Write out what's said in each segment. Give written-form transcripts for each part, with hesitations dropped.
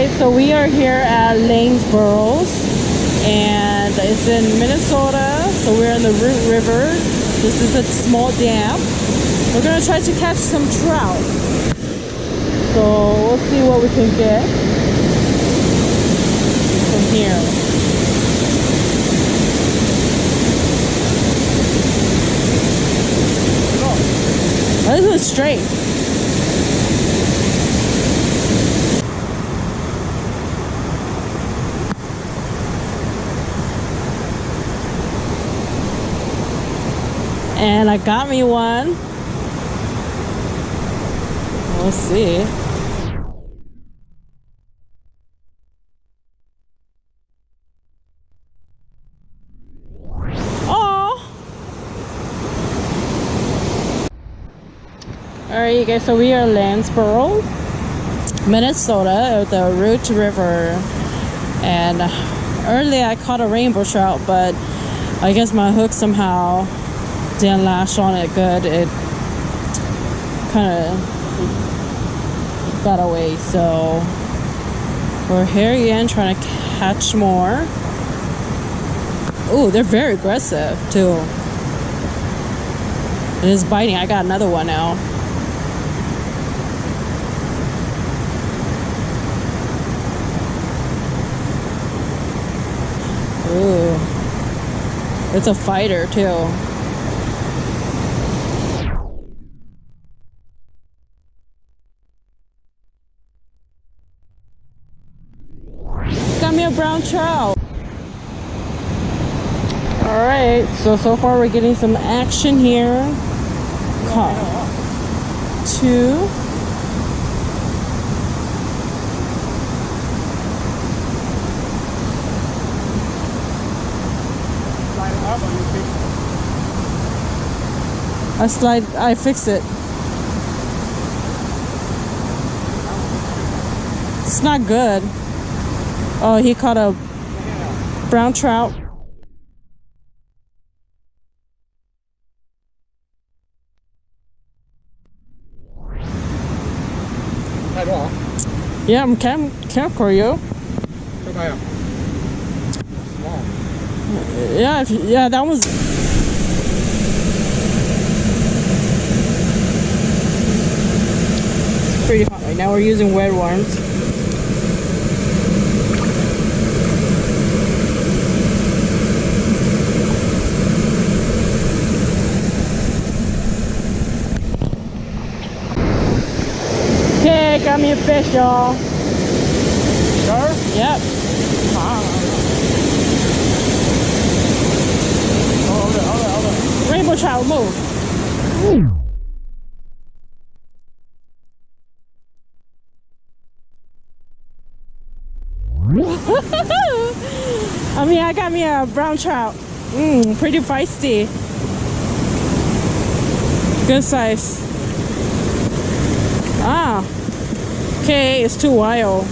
guys, so we are here at Lanesboro and it's in Minnesota. So we're in the Root River. This is a small dam. We're gonna try to catch some trout. So we'll see what we can get from here. Oh, this is straight. And I got me one. We'll see. Oh! Alright, you guys, so we are Lanesboro, Minnesota, at the Root River. And earlier I caught a rainbow trout, but I guess my hook somehow didn't lash on it good. It kind of got away, so we're here again trying to catch more. Oh, they're very aggressive too. It is biting. I got another one now. Ooh, it's a fighter too. Got me a brown trout. Alright, so far we're getting some action here. Caught two. I fix it. It's not good. Oh, he caught a brown trout. Yeah, I'm camcorder. Yeah, that was. It's pretty hot right now. We're using wet worms. Okay, got me a fish, y'all. Sure? Yep. Hold it. Rainbow trout, move. I got me a brown trout. Pretty feisty. Good size. Ah, okay, it's too wild.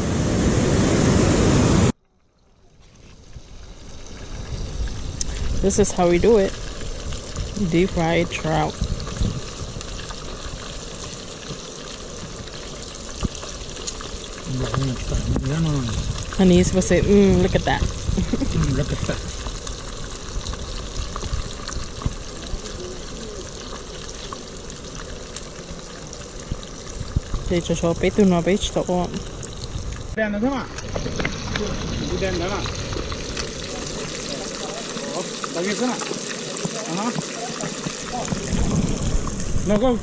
This is how we do it. Deep fried trout. Honey, you're supposed to say, look at that. Look at that. Để cho bé tụi nó bé cho con. Đen đó thế mà. Đen đó nào. Đó, cái thế nào. Nó có